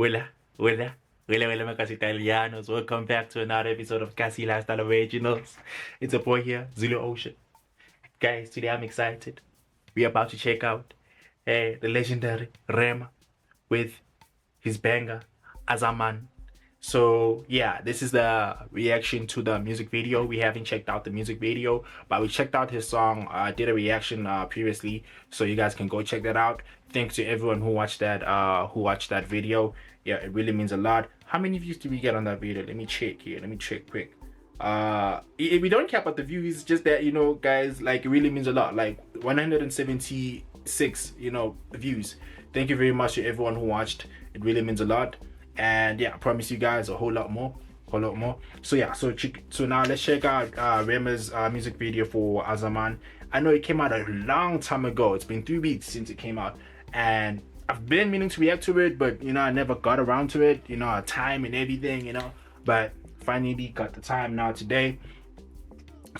Hola, hola, hola, my casi Italianos. Welcome back to another episode of Kasi Lifestyle Originals. It's a boy here, Zulu Ocean. Guys, today I'm excited. We're about to check out the legendary Rema with his banger, Azaman. So yeah, this is the reaction to the music video. We haven't checked out the music video, but we checked out his song. I did a reaction previously, so you guys can go check that out. Thanks to everyone who watched that video. Yeah, it really means a lot. How many views did we get on that video? Let me check here. Let me check quick. We don't care about the views, it's just that, you know, guys, like, it really means a lot. Like 176, you know, views. Thank you very much to everyone who watched. It really means a lot. And yeah, I promise you guys a whole lot more. So yeah, so now let's check out Rema's music video for Azaman. I know it came out a long time ago. It's been 3 weeks since it came out, and I've been meaning to react to it, but you know, I never got around to it, you know, time and everything, you know, but finally got the time now today.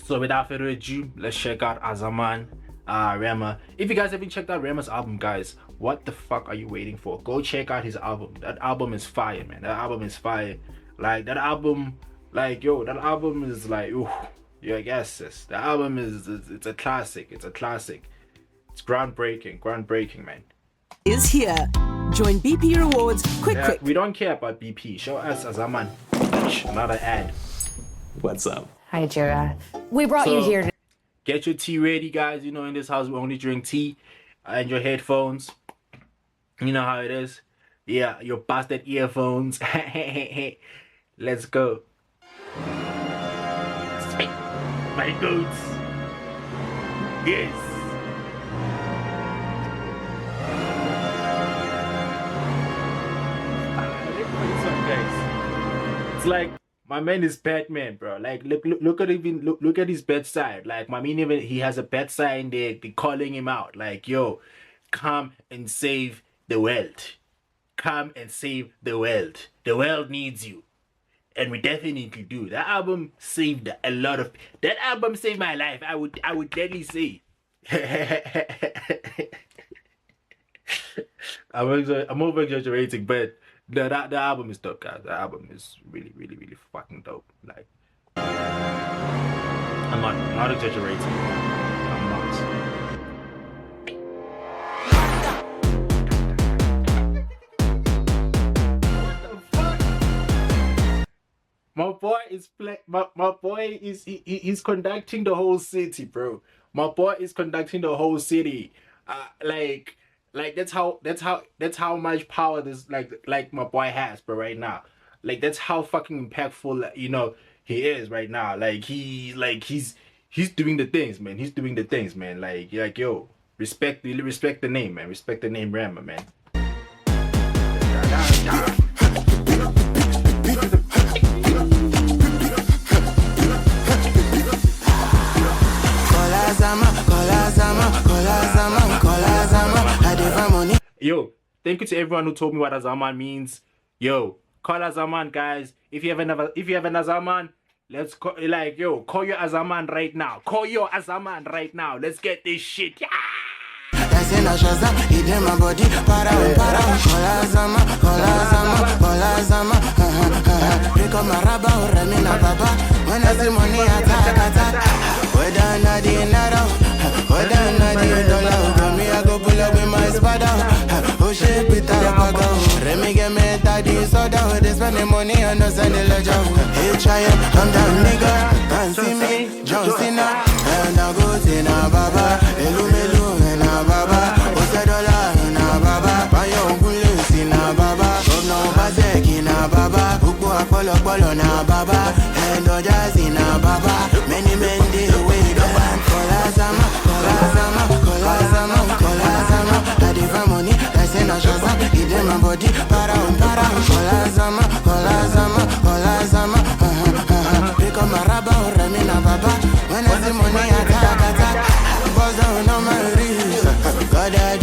So without further ado, let's check out Azaman, Rema. If you guys haven't checked out Rema's album, guys, what the fuck are you waiting for? Go check out his album. That album is fire, man. That album is fire. Like, that album, like, yo, that album is like, ooh, yeah, I guess this. The album is, it's a classic. It's a classic. It's groundbreaking, man. Is here. Join BP Rewards quick. We don't care about BP. Show us Azaman. Another ad. What's up? Hi, Jira. We brought you here to Get your tea ready, guys. You know, in this house we only drink tea, and your headphones. You know how it is. Yeah, your bastard earphones. Let's go. My goats. Yes. Guys, it's like my man is Batman, bro. Like, look at his bedside. Like, my man, even he has a bedside there. They calling him out. Like, yo, come and save the world. Come and save the world. The world needs you, and we definitely do. That album saved a lot of. That album saved my life. I would definitely say. I'm over exaggerating, but the album is dope, guys. The album is really fucking dope. Like, I'm not exaggerating. I'm not. My boy is he's conducting the whole city, bro. My boy is conducting the whole city. Like that's how much power this like my boy has, bro, right now. Like, that's how fucking impactful, you know, he is right now. Like, he's doing the things, man. He's doing the things, man. Like yo, respect the name, man. Respect the name Rema, man. Yo, thank you to everyone who told me what Azaman means. Yo, call Azaman, guys. If you have an Azaman, let's call, like, yo, call your Azaman right now. Call your Azaman right now. Let's get this shit. Yeah. Money on us and the ledger. Hey, try it, I'm down, nigga. Can't see me, John Cena. And I go to na baba, Elumelu and na baba, Osedola and na baba, Bayo Gulus in na baba, Governor Bazek in na baba, Uku Apollo na baba, and Ojas in na baba. Many men they wait the one. Kolazama. I did money, I say na Shazam, it in my body, para. Kolazama. Become a rabba or Ramina Baba. When I see money, attack. Buzz down on my wrist. God, if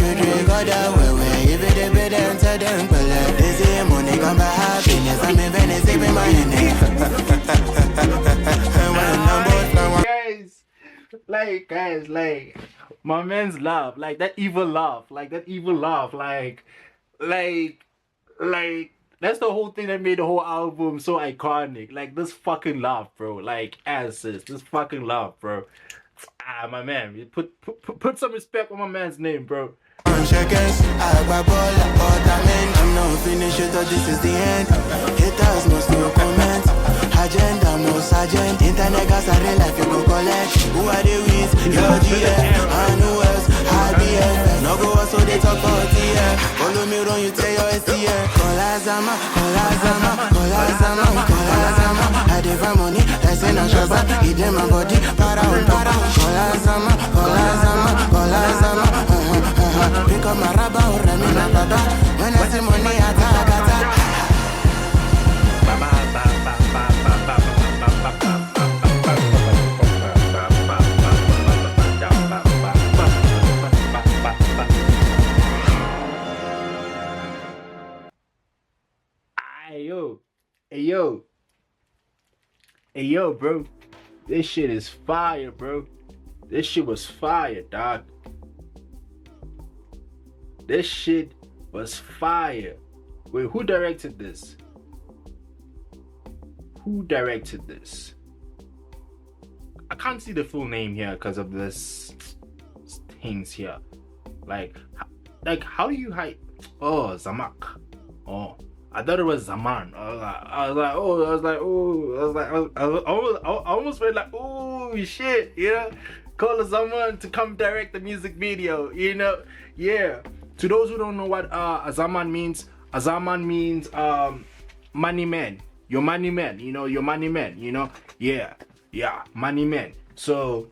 it be them, tell them, they say money come by happiness. I'm even saving my Guys, like, my man's laugh, like that evil laugh, like That's the whole thing that made the whole album so iconic. Like this fucking love, bro. Like asses, this fucking love, bro. Ah, my man, put some respect on my man's name, bro. Checkers, I'm not finished, thought this is the end. Haters must no comment. Agenda, most agent. Internet gas are real life, you go collect. Who are they with? Your GF, and who else? IBF. No go so they talk about TF. Follow me, don't you tell your STF. Kolazama, Kolazama, Kolazama, Kolazama. I demand money, I say no shaba. Eat them my body, para. Kolazama, Kolazama, Kolazama. Pick up my rubber or Ramina Baba. When I see money, I attack. Hey yo, bro. This shit is fire, bro. This shit was fire, dog. This shit was fire. Wait, who directed this? Who directed this? I can't see the full name here because of this things here. Like how do you hide? Oh, Zamak. Oh, I thought it was Zaman. I almost felt like, oh shit, you know, call Zaman to come direct the music video, you know, yeah. To those who don't know what Azaman means money man. Your money man, you know, your money man, you know, yeah, money man. So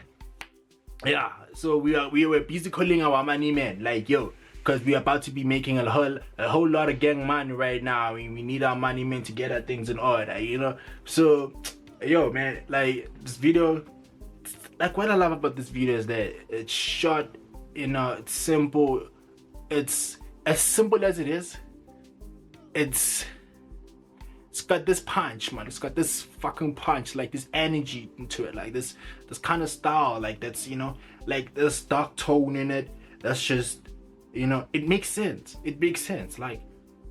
yeah, so we were busy calling our money man, like yo, because we're about to be making a whole lot of gang money right now. I mean, we need our money man to get our things in order, you know. So yo, man, like this video, like what I love about this video is that it's shot in a simple. It's as simple as it is. It's got this punch, man. It's got this fucking punch, like this energy into it, like this kind of style, like that's, you know, like this dark tone in it. That's just, you know, it makes sense. It makes sense. Like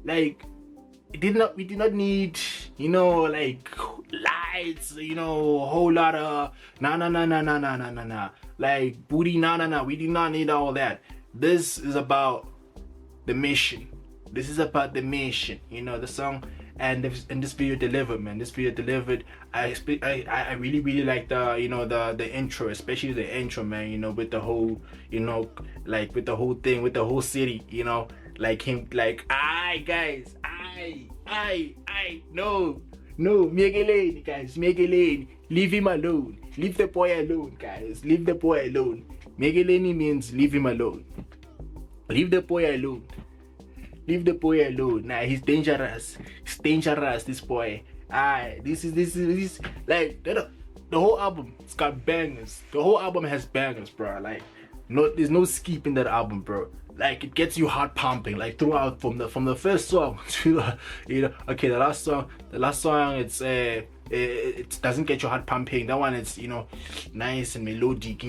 we did not need, you know, like lights, you know, a whole lot of nah. Like booty, nah. We did not need all that. This is about the mission. This is about the mission. You know, the song and this video delivered, man. This video delivered. I really like the, you know, the intro, especially the intro, man. You know, with the whole, you know, like with the whole thing, with the whole city. You know, like him, like guys, no, Megalane, guys, Megalane, leave him alone. Leave the boy alone, guys. Leave the boy alone. Megalane means leave him alone. Leave the boy alone. Leave the boy alone. Nah, he's dangerous. He's dangerous, this boy. This is like the whole album. It's got bangers. The whole album has bangers, bro. Like, there's no skip in that album, bro. Like, it gets you heart pumping, like throughout from the first song to you know. Okay, the last song, it doesn't get your heart pumping. That one is, you know, nice and melodic,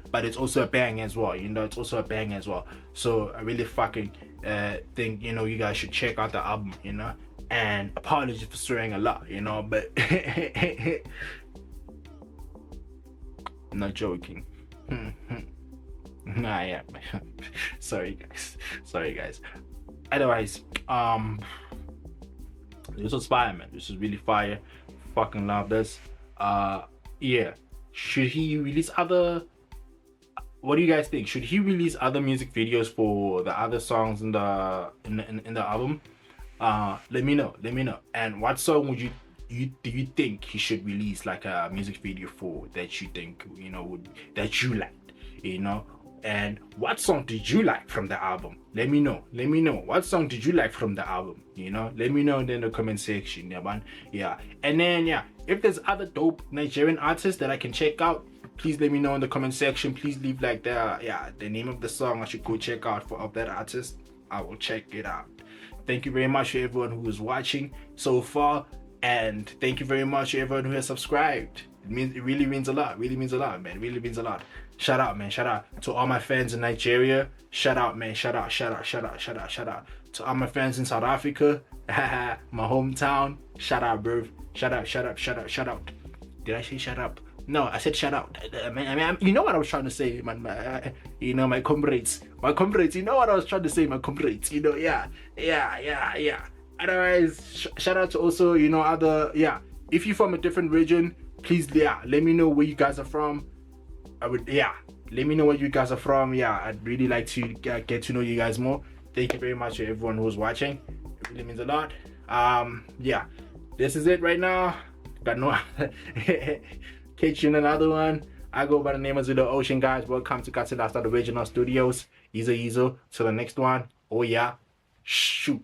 but it's also a bang as well. You know, it's also a bang as well. So I really fucking think, you know, you guys should check out the album, you know. And apologies for swearing a lot, you know, but I'm not joking. Nah, yeah. Sorry guys. Otherwise, this was fire, man. This was really fire. Fucking love this. Yeah. Should he release other? What do you guys think? Should he release other music videos for the other songs in the album? Let me know. And what song would do you think he should release like a music video for that you think, you know, that you liked, you know? And what song did you like from the album? Let me know. What song did you like from the album? You know, let me know in the comment section. Yeah, man. Yeah. And then yeah, if there's other dope Nigerian artists that I can check out, please let me know in the comment section. Please leave like the name of the song I should go check out of that artist. I will check it out. Thank you very much for everyone who is watching so far, and thank you very much to everyone who has subscribed. It really means a lot. Really means a lot, man. Really means a lot. Shout out, man. Shout out to all my fans in Nigeria. Shout out, man. Shout out. Shout out to all my fans in South Africa. My hometown. Shout out, bro. Shout out. Did I say shut up? No, I said shout out. I mean, you know what I was trying to say, man. You know, my comrades. You know what I was trying to say, my comrades. You know, yeah. Otherwise, shout out to also, you know, other, if you're from a different region, please, let me know where you guys are from. Let me know where you guys are from. I'd really like to get to know you guys more. Thank you very much to everyone who's watching. It really means a lot. This is it right now. Got no catch you in another one. I go by the name of Zulu Ocean, guys. Welcome to Katsila Star Original Studios. Easy. Till the next one. Oh yeah. Shoot.